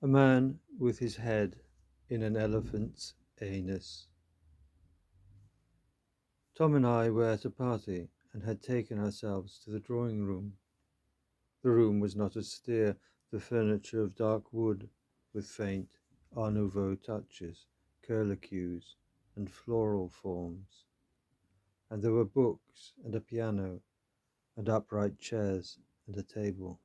A man with his head in an elephant's anus. Tom and I were at a party and had taken ourselves to the drawing room. The room was not austere, the furniture of dark wood, with faint Art Nouveau touches, curlicues, and floral forms. And there were books and a piano and upright chairs and a table.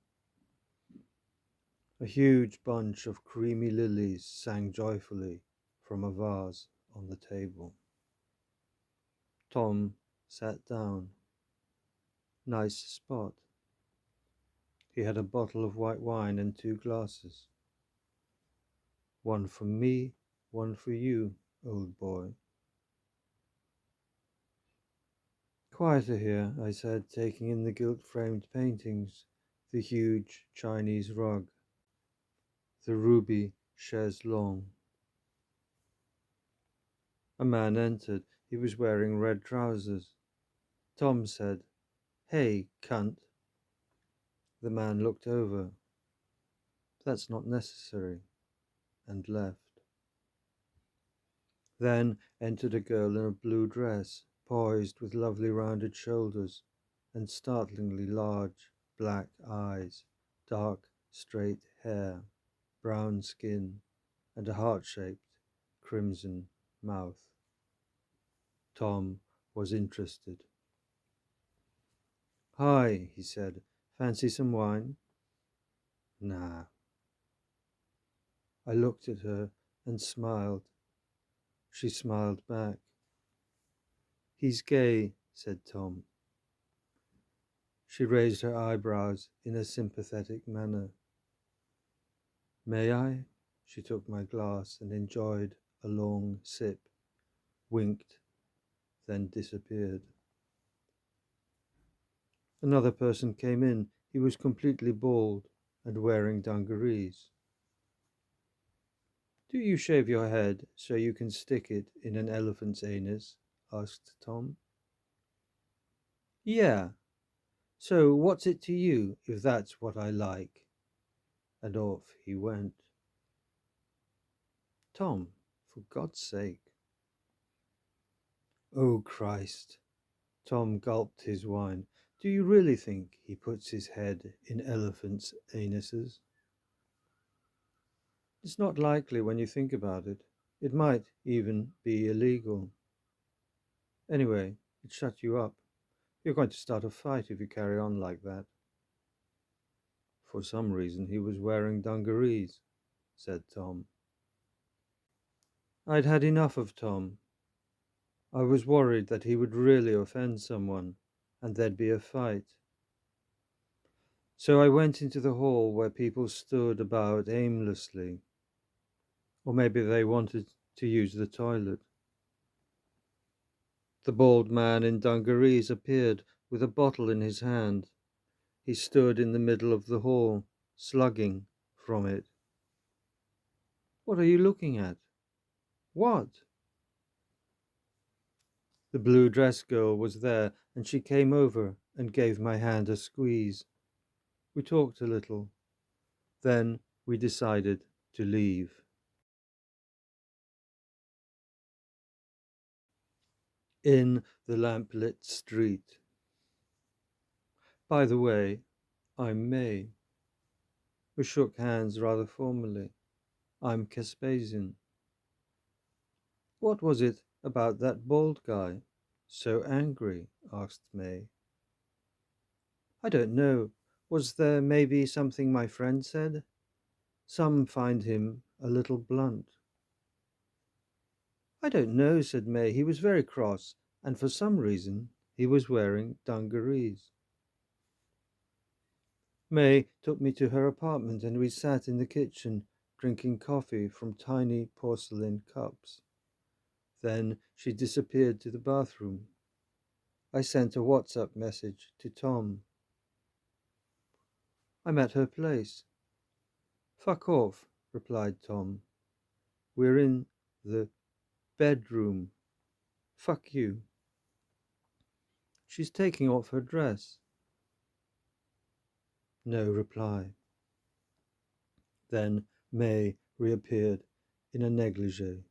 A huge bunch of creamy lilies sang joyfully from a vase on the table. Tom sat down. Nice spot. He had a bottle of white wine and two glasses. One for me, one for you, old boy. Quieter here, I said, taking in the gilt-framed paintings, the huge Chinese rug, the ruby chaise longue. A man entered. He was wearing red trousers. Tom said, "Hey, cunt." The man looked over. "That's not necessary," and left. Then entered a girl in a blue dress, poised with lovely rounded shoulders and startlingly large black eyes, dark straight hair, brown skin, and a heart-shaped crimson mouth. Tom was interested. "Hi," he said. "Fancy some wine?" "Nah." I looked at her and smiled. She smiled back. "He's gay," said Tom. She raised her eyebrows in a sympathetic manner. "May I?" She took my glass and enjoyed a long sip, winked, then disappeared. Another person came in. He was completely bald and wearing dungarees. "Do you shave your head so you can stick it in an elephant's anus?" asked Tom. "Yeah. So what's it to you if that's what I like?" And off he went. Tom, for God's sake. Oh, Christ. Tom gulped his wine. "Do you really think he puts his head in elephants' anuses?" "It's not likely when you think about it. It might even be illegal. Anyway, it shut you up. You're going to start a fight if you carry on like that." For some reason he was wearing dungarees, said Tom. I'd had enough of Tom. I was worried that he would really offend someone, and there'd be a fight. So I went into the hall where people stood about aimlessly, or maybe they wanted to use the toilet. The bald man in dungarees appeared with a bottle in his hand. He stood in the middle of the hall, slugging from it. "What are you looking at?" "What?" The blue dress girl was there, and she came over and gave my hand a squeeze. We talked a little. Then we decided to leave. In the lamplit street. "By the way, I'm May." We shook hands rather formally. "I'm Caspasian." "What was it about that bald guy? So angry?" asked May. "I don't know. Was there maybe something my friend said? Some find him a little blunt." "I don't know," said May. "He was very cross, and for some reason he was wearing dungarees." May took me to her apartment, and we sat in the kitchen drinking coffee from tiny porcelain cups. Then she disappeared to the bathroom. I sent a WhatsApp message to Tom. "I'm at her place." "Fuck off," replied Tom. "We're in the bedroom. Fuck you." "She's taking off her dress." No reply. Then May reappeared in a negligee.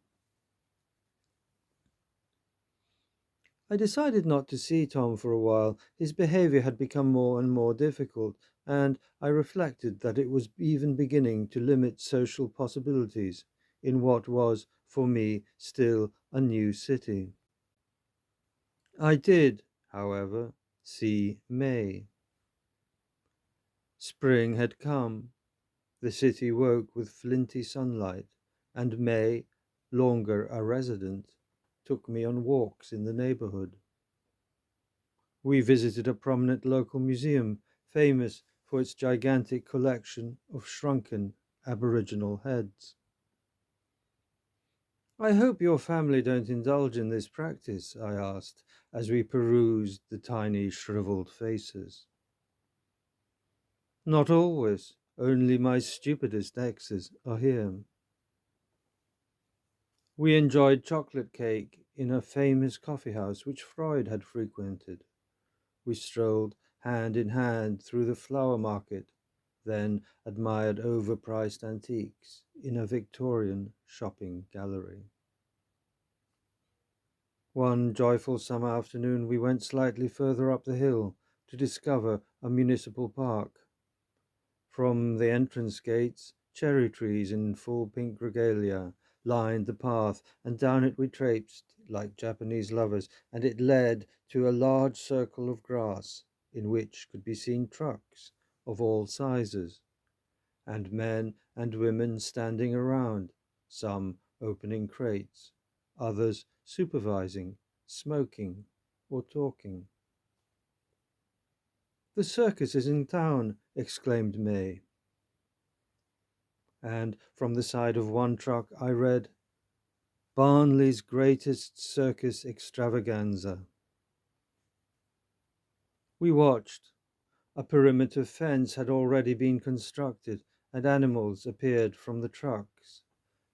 I decided not to see Tom for a while. His behavior had become more and more difficult, and I reflected that it was even beginning to limit social possibilities in what was, for me, still a new city. I did, however, see May. Spring had come. The city woke with flinty sunlight, and May, longer a resident, took me on walks in the neighborhood. We visited a prominent local museum, famous for its gigantic collection of shrunken Aboriginal heads. "I hope your family don't indulge in this practice," I asked, as we perused the tiny shriveled faces. "Not always. Only my stupidest exes are here." We enjoyed chocolate cake in a famous coffee house which Freud had frequented. We strolled hand in hand through the flower market, then admired overpriced antiques in a Victorian shopping gallery. One joyful summer afternoon we went slightly further up the hill to discover a municipal park. From the entrance gates, cherry trees in full pink regalia lined the path, and down it we traipsed like Japanese lovers, and it led to a large circle of grass in which could be seen trucks of all sizes, and men and women standing around, some opening crates, others supervising, smoking, or talking. "The circus is in town," exclaimed May. And from the side of one truck I read, "Barnley's greatest circus extravaganza." We watched. A perimeter fence had already been constructed, and animals appeared from the trucks.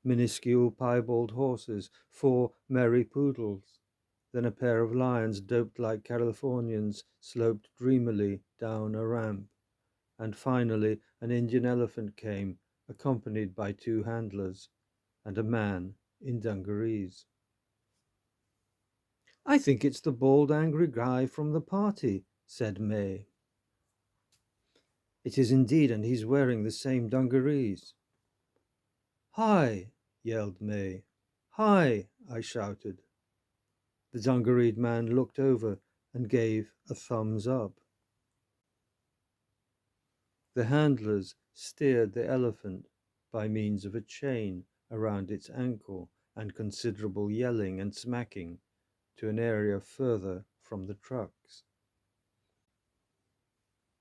Minuscule piebald horses, 4 merry poodles. Then a pair of lions doped like Californians sloped dreamily down a ramp. And finally an Indian elephant came, accompanied by 2 handlers, and a man in dungarees. "I think it's the bald, angry guy from the party," said May. "It is indeed, and he's wearing the same dungarees." "Hi!" yelled May. "Hi!" I shouted. The dungareed man looked over and gave a thumbs up. The handlers steered the elephant by means of a chain around its ankle and considerable yelling and smacking to an area further from the trucks.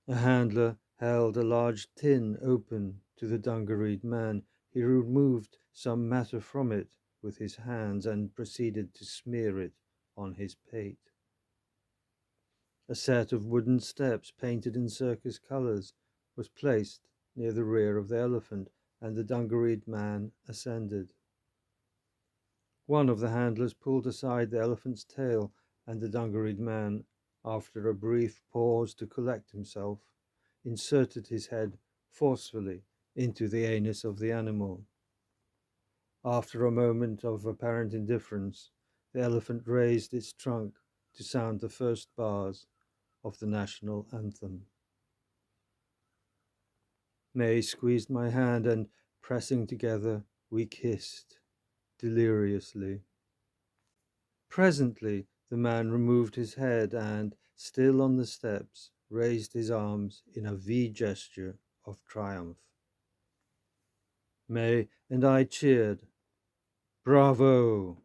A handler held a large tin open to the dungareed man. He removed some matter from it with his hands and proceeded to smear it on his pate. A set of wooden steps painted in circus colors was placed near the rear of the elephant, and the dungareed man ascended. One of the handlers pulled aside the elephant's tail, and the dungareed man, after a brief pause to collect himself, inserted his head forcefully into the anus of the animal. After a moment of apparent indifference, the elephant raised its trunk to sound the first bars of the national anthem. May squeezed my hand, and pressing together, we kissed deliriously. Presently the man removed his head and, still on the steps, raised his arms in a V gesture of triumph. May and I cheered. "Bravo!"